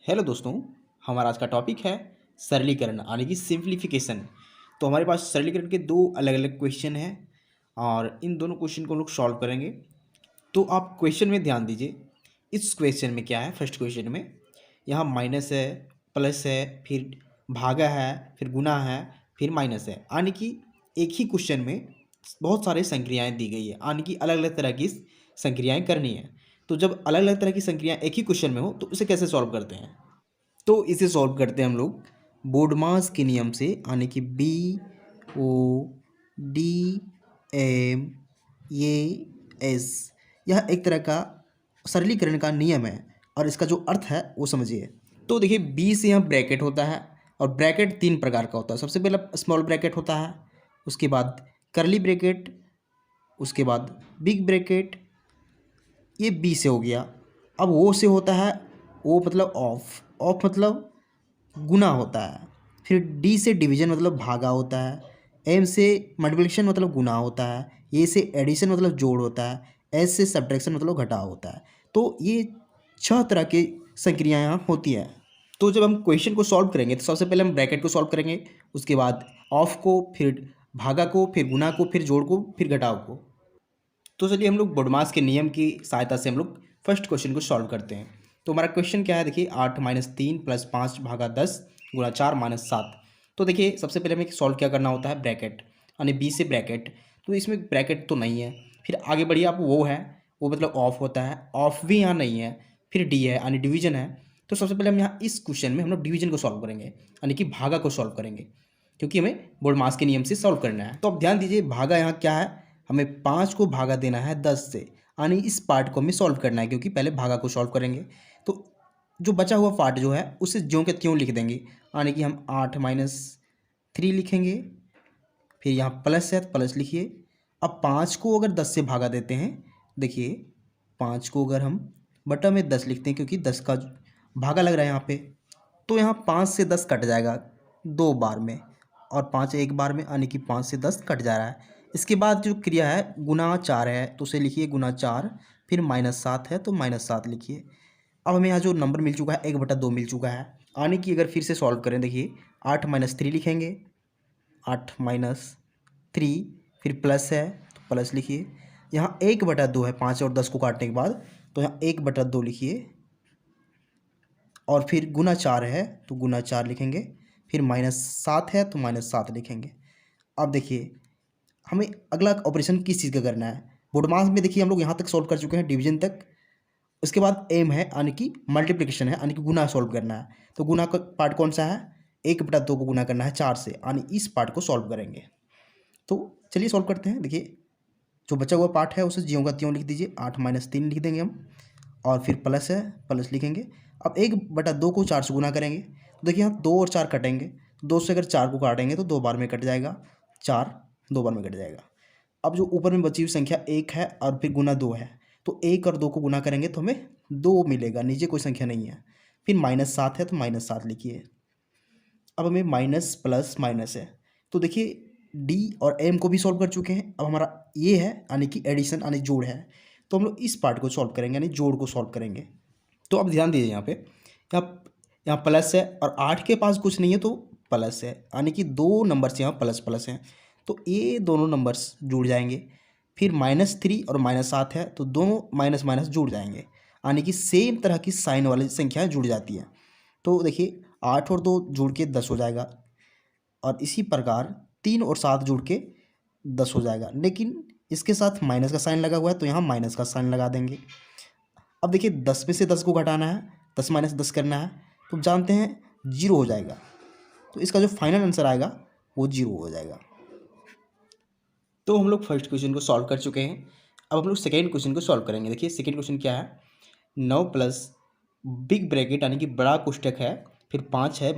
Hello दोस्तों। हमारा आज का टॉपिक है सरलीकरण यानी कि सिंप्लीफिकेशन। तो हमारे पास सरलीकरण के दो अलग अलग क्वेश्चन हैं और इन दोनों क्वेश्चन को हम लोग सॉल्व करेंगे। तो आप क्वेश्चन में ध्यान दीजिए। इस क्वेश्चन में क्या है, फर्स्ट क्वेश्चन में यहाँ माइनस है, प्लस है, फिर भागा है, फिर गुना है, फिर माइनस है, यानी कि एक ही क्वेश्चन में बहुत सारी संक्रियाएँ दी गई है, यानी कि अलग अलग तरह की संक्रियाएँ करनी है। तो जब अलग अलग तरह की संक्रियाएँ एक ही क्वेश्चन में हो तो उसे कैसे सॉल्व करते हैं? तो इसे सॉल्व करते हैं हम लोग बोडमास के नियम से, यानी कि BODMAS। यह एक तरह का सरलीकरण का नियम है और इसका जो अर्थ है वो समझिए। तो देखिए, बी से यहाँ ब्रैकेट होता है और ब्रैकेट तीन प्रकार का होता है। सबसे पहला स्मॉल ब्रैकेट होता है, उसके बाद करली ब्रैकेट, उसके बाद बिग ब्रैकेट। ये बी से हो गया। अब वो से होता है, वो मतलब ऑफ, ऑफ मतलब गुना होता है। फिर डी से डिवीजन मतलब भागा होता है। एम से मल्टीप्लिकेशन मतलब गुना होता है। ए से एडिशन मतलब जोड़ होता है। एस से सब्ट्रैक्शन मतलब घटाव होता है। तो ये छह तरह की संक्रियाएँ यहाँ होती हैं। तो जब हम क्वेश्चन को सॉल्व करेंगे तो सबसे पहले हम ब्रैकेट को सॉल्व करेंगे, उसके बाद ऑफ को, फिर भागा को, फिर गुना को, फिर जोड़ को, फिर घटाव को। तो चलिए हम लोग बोडमास के नियम की सहायता से हम लोग फर्स्ट क्वेश्चन को सॉल्व करते हैं। तो हमारा क्वेश्चन क्या है, देखिए 8-3 + 5 भागा 10 गुणा 4 - 7। तो देखिए सबसे पहले हमें सॉल्व क्या करना होता है, ब्रैकेट, यानी बी से ब्रैकेट। तो इसमें ब्रैकेट तो नहीं है। फिर आगे बढ़िए, आप वो है, वो मतलब ऑफ होता है, ऑफ भी यहाँ नहीं है। फिर डी है यानी डिवीजन है। तो सबसे पहले हम यहाँ इस क्वेश्चन में हम लोग डिवीजन को सॉल्व करेंगे, यानी कि भागा को सॉल्व करेंगे, क्योंकि हमें बोडमास के नियम से सॉल्व करना है। तो अब ध्यान दीजिए, भागा यहाँ क्या है, हमें 5 को भागा देना है 10 से, यानी इस पार्ट को हमें सॉल्व करना है, क्योंकि पहले भागा को सॉल्व करेंगे। तो जो बचा हुआ पार्ट जो है उसे ज्यों के त्यों लिख देंगे, यानी कि हम 8-3 लिखेंगे। फिर यहाँ प्लस है तो प्लस लिखिए। अब 5 को अगर 10 से भागा देते हैं, देखिए 5 को अगर हम बटा में 10 लिखते हैं, क्योंकि 10 का भागा लग रहा है यहाँ पे, तो यहाँ 5 से 10 कट जाएगा 2 बार में, और 5 एक बार में, यानी कि 5 से 10 कट जा रहा है। इसके बाद जो क्रिया है गुना 4 है, तो उसे लिखिए गुना 4। फिर -7 है तो -7 लिखिए। अब हमें यहाँ जो नंबर मिल चुका है 1/2 मिल चुका है, यानी कि अगर फिर से सॉल्व करें, देखिए 8-3 लिखेंगे, 8-3, फिर प्लस है तो प्लस लिखिए। यहाँ 1/2 है, 5 और 10 को काटने के बाद, तो यहाँ 1/2 लिखिए। और फिर गुना 4 है तो गुना 4 लिखेंगे। फिर -7 है तो -7 लिखेंगे। अब देखिए हमें अगला ऑपरेशन किस चीज़ का करना है। बोडमास में देखिए हम लोग यहाँ तक सॉल्व कर चुके हैं, डिवीजन तक। उसके बाद एम है, यानी कि मल्टीप्लिकेशन है, यानी कि गुना सॉल्व करना है। तो गुना का पार्ट कौन सा है, 1/2 को गुना करना है 4 से, यानी इस पार्ट को सॉल्व करेंगे। तो चलिए सॉल्व करते हैं। देखिए जो बचा हुआ पार्ट है उसे ज्यों का त्यों लिख दीजिए, 8-3 लिख देंगे हम, और फिर प्लस है, प्लस लिखेंगे। अब 1/2 को 4 से गुना करेंगे, तो देखिए यहाँ 2 और 4 कटेंगे, 2 से अगर 4 को काटेंगे तो 2 बार में कट जाएगा, 4 2 बार में कट जाएगा। अब जो ऊपर में बची हुई संख्या 1 है और फिर गुना 2 है, तो 1 और 2 को गुना करेंगे तो हमें 2 मिलेगा, नीचे कोई संख्या नहीं है। फिर -7 है तो -7 लिखिए। अब हमें माइनस प्लस माइनस है, तो देखिए डी और एम को भी सॉल्व कर चुके हैं। अब हमारा ये है, यानी कि एडिशन यानी जोड़ है, तो हम लोग इस पार्ट को सॉल्व करेंगे, यानी जोड़ को सॉल्व करेंगे। तो अब ध्यान दीजिए, यहाँ पे यहाँ यहाँ प्लस है और 8 के पास कुछ नहीं है तो प्लस है, यानी कि दो नंबर्स यहाँ प्लस प्लस हैं, तो ये दोनों नंबर्स जुड़ जाएंगे। फिर -3 और -7 है तो दोनों माइनस माइनस जुड़ जाएंगे, यानी कि सेम तरह की साइन वाली संख्याएं जुड़ जाती हैं। तो देखिए 8 और 2 जुड़ के 10 हो जाएगा, और इसी प्रकार 3 और 7 जुड़ के 10 हो जाएगा, लेकिन इसके साथ माइनस का साइन लगा हुआ है तो यहाँ माइनस का साइन लगा देंगे। अब देखिए 10 में से 10 को घटाना है, 10 - 10 करना है, तो जानते हैं 0 हो जाएगा। तो इसका जो फाइनल आंसर आएगा वो 0 हो जाएगा। तो हम लोग फर्स्ट क्वेश्चन को सॉल्व कर चुके हैं। अब हम लोग सेकेंड क्वेश्चन को सॉल्व करेंगे। देखिए सेकेंड क्वेश्चन क्या है, 9 प्लस बिग ब्रैकेट यानी कि बड़ा कोष्टक है, फिर 5 है,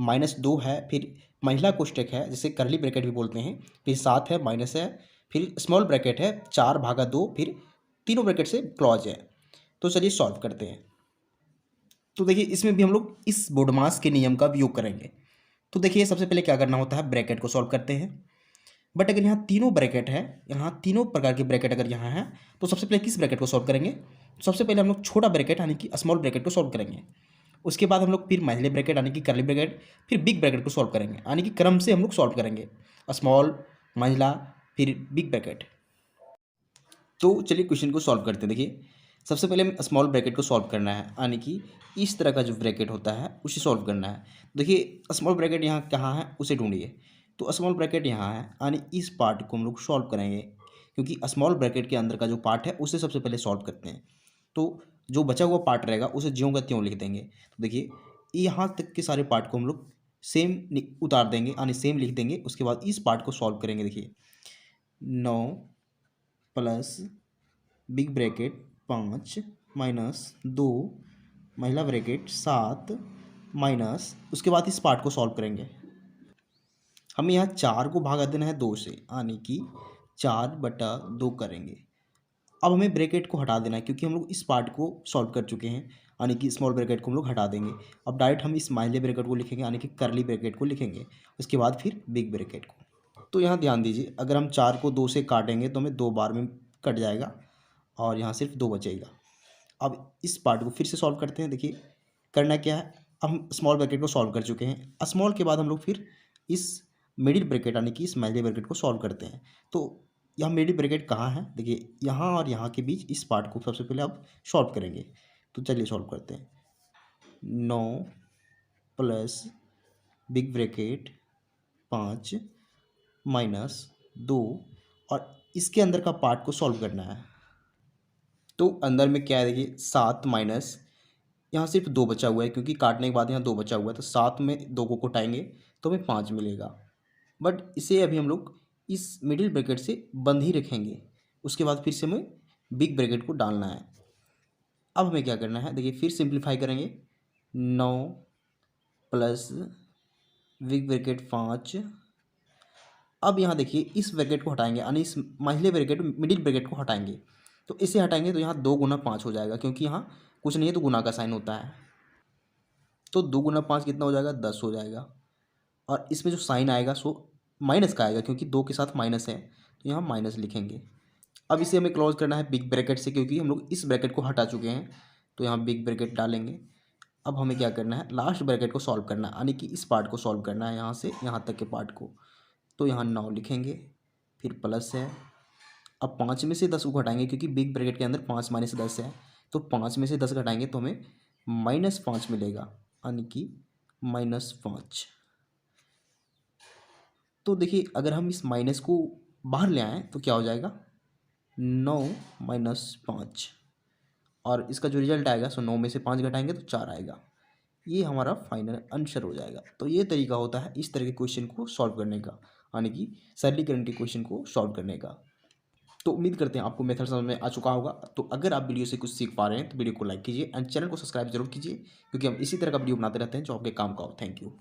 -2 है, फिर महिला कोष्टक है जिसे करली ब्रैकेट भी बोलते हैं, फिर 7 है, माइनस है, फिर स्मॉल ब्रैकेट है 4/2, फिर तीनों ब्रैकेट से क्लॉज है। तो चलिए सॉल्व करते हैं। तो देखिए इसमें भी हम लोग इस बोडमास के नियम का उपयोग करेंगे। तो देखिए सबसे पहले क्या करना होता है, ब्रैकेट को सॉल्व करते हैं। बट अगर यहाँ तीनों ब्रैकेट है, यहाँ तीनों प्रकार के ब्रैकेट अगर यहाँ है, तो सबसे पहले किस ब्रैकेट को सॉल्व करेंगे, सबसे पहले हम लोग छोटा ब्रैकेट यानी कि स्मॉल ब्रैकेट को सॉल्व करेंगे। उसके बाद हम लोग फिर माइनस ब्रैकेट यानी कि कर्ली ब्रैकेट, फिर बिग ब्रैकेट को सॉल्व करेंगे, यानी कि क्रम से हम लोग सॉल्व करेंगे, स्मॉल, मंझला, फिर बिग ब्रैकेट। तो चलिए क्वेश्चन को सॉल्व करते हैं। देखिए सबसे पहले हमें स्मॉल ब्रैकेट को सॉल्व करना है, यानी कि इस तरह का जो ब्रैकेट होता है उसे सॉल्व करना है। देखिए स्मॉल ब्रैकेट यहाँ कहाँ है उसे ढूंढिए। तो स्मॉल ब्रैकेट यहाँ है, यानी इस पार्ट को हम लोग सॉल्व करेंगे, क्योंकि स्मॉल ब्रैकेट के अंदर का जो पार्ट है उसे सबसे पहले सॉल्व करते हैं। तो जो बचा हुआ पार्ट रहेगा उसे ज्यों का त्यों लिख देंगे। तो देखिए यहाँ तक के सारे पार्ट को हम लोग सेम उतार देंगे, यानी सेम लिख देंगे। उसके बाद इस पार्ट को सॉल्व करेंगे। देखिए 9 प्लस बिग ब्रैकेट 5 माइनस 2 महिला ब्रैकेट 7 माइनस, उसके बाद इस पार्ट को सॉल्व करेंगे। हमें यहाँ 4 को भागा देना है 2 से, यानी कि 4/2 करेंगे। अब हमें ब्रैकेट को हटा देना है, क्योंकि हम लोग इस पार्ट को सॉल्व कर चुके हैं, यानी कि स्मॉल ब्रैकेट को हम लोग हटा देंगे। अब डायरेक्ट हम इस माइनस ब्रैकेट को लिखेंगे, यानी कि कर्ली ब्रैकेट को लिखेंगे, उसके बाद फिर बिग ब्रैकेट को। तो यहाँ ध्यान दीजिए, अगर हम 4 को 2 से काटेंगे तो हमें 2 बार में कट जाएगा और यहाँ सिर्फ 2 बचेगा। अब इस पार्ट को फिर से सॉल्व करते हैं। देखिए करना क्या है, अब हम स्मॉल ब्रैकेट को सॉल्व कर चुके हैं। स्मॉल के बाद हम लोग फिर इस मिडिल ब्रैकेट यानी कि इस माइनस ब्रैकेट को सॉल्व करते हैं। तो यहाँ मिडिल ब्रैकेट कहाँ है, देखिए यहाँ और यहाँ के बीच इस पार्ट को सबसे पहले आप सॉल्व करेंगे। तो चलिए सॉल्व करते हैं। 9 प्लस बिग ब्रैकेट 5 माइनस 2, और इसके अंदर का पार्ट को सॉल्व करना है। तो अंदर में क्या है, देखिए 7 माइनस, यहाँ सिर्फ 2 बचा हुआ है, क्योंकि काटने के बाद यहाँ 2 बचा हुआ है। तो 7 में 2 को घटाएंगे तो हमें 5 मिलेगा। बट इसे अभी हम लोग इस मिडिल ब्रैकेट से बंद ही रखेंगे। उसके बाद फिर से हमें बिग ब्रैकेट को डालना है। अब हमें क्या करना है, देखिए फिर सिंप्लीफाई करेंगे। 9 प्लस बिग ब्रैकेट 5। अब यहाँ देखिए इस ब्रैकेट को हटाएंगे, यानी इस माइनस ब्रैकेट मिडिल ब्रैकेट को हटाएंगे। तो इसे हटाएंगे तो यहाँ 2 गुना 5 हो जाएगा, क्योंकि यहाँ कुछ नहीं है तो गुना का साइन होता है। तो 2 गुना 5 कितना हो जाएगा, 10 हो जाएगा। और इसमें जो साइन आएगा सो माइनस का आएगा, क्योंकि 2 के साथ माइनस है, तो यहाँ माइनस लिखेंगे। अब इसे हमें क्लोज करना है बिग ब्रैकेट से, क्योंकि हम लोग इस ब्रैकेट को हटा चुके हैं। तो यहाँ बिग ब्रैकेट डालेंगे। अब हमें क्या करना है, लास्ट ब्रैकेट को सॉल्व करना है, यानी कि इस पार्ट को सॉल्व करना है, यहाँ से यहाँ तक के पार्ट को। तो यहाँ 9 लिखेंगे, फिर प्लस है। अब 5 में से 10 को घटाएंगे, क्योंकि बिग ब्रैकेट के अंदर 5 माइनस 10 है। तो 5 में से 10 घटाएंगे तो हमें -5 मिलेगा, यानी कि -5। तो देखिए अगर हम इस माइनस को बाहर ले आएँ तो क्या हो जाएगा, 9 माइनस 5, और इसका जो रिजल्ट आएगा सो 9 में से 5 घटाएंगे तो 4 आएगा। ये हमारा फाइनल आंसर हो जाएगा। तो ये तरीका होता है इस तरह के क्वेश्चन को सॉल्व करने का, यानी कि सरलीकरण के क्वेश्चन को सॉल्व करने का। तो उम्मीद करते हैं आपको मेथड समझ में आ चुका होगा। तो अगर आप वीडियो से कुछ सीख पा रहे हैं तो वीडियो को लाइक कीजिए एंड चैनल को सब्सक्राइब जरूर कीजिए, क्योंकि हम इसी तरह का वीडियो बनाते रहते हैं जो आपके काम का हो। Thank you.